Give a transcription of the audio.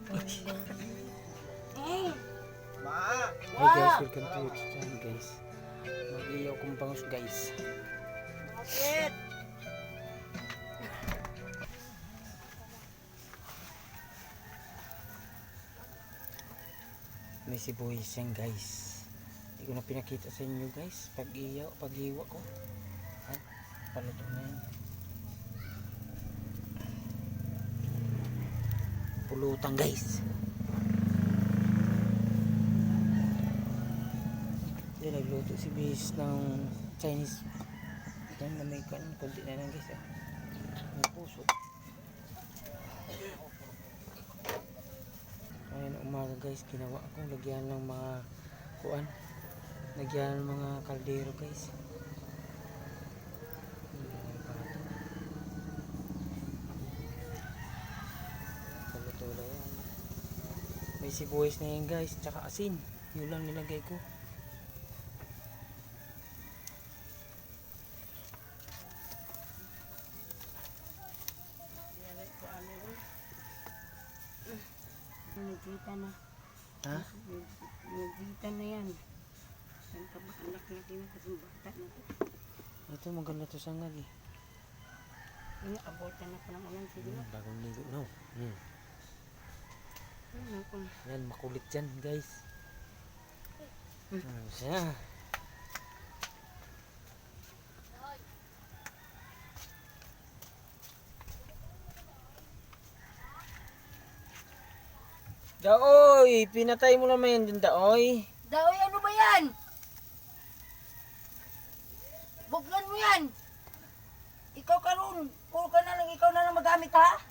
Hi guys, welcome to YouTube channel guys. Mag-iyaw kong bangus guys. Bakit? May sibuyas yan guys. Hindi ko na pinakita sa inyo guys. Pag-iwa ko. Ha? Paluto na yan. Pulutan guys. Yan, nagluto si Bis ng Chinese. Yan, na may kanin. Kunti na lang guys. May puso. Ayan, umaga guys. Ginawa akong lagyan ng mga kuan. Lagyan ng mga kaldero guys. Paluto na yan. May sibuyas na yan guys. Tsaka asin. Yun lang nilagay ko. Nagkita na. Ha? Nagkita na yan. Ang anak natin na kasing bata na to. Ito maganda to sangag eh. Inaabotan na ko ng ulan siguro. Bagong ligo no. Ano ko na. Yan, makulit yan guys. Ano siya? Daoy! Pinatay mo naman yan din, Daoy. Daoy, ano ba yan? Buglan mo yan. Ikaw karon, puro ka na lang, ikaw na lang magamit.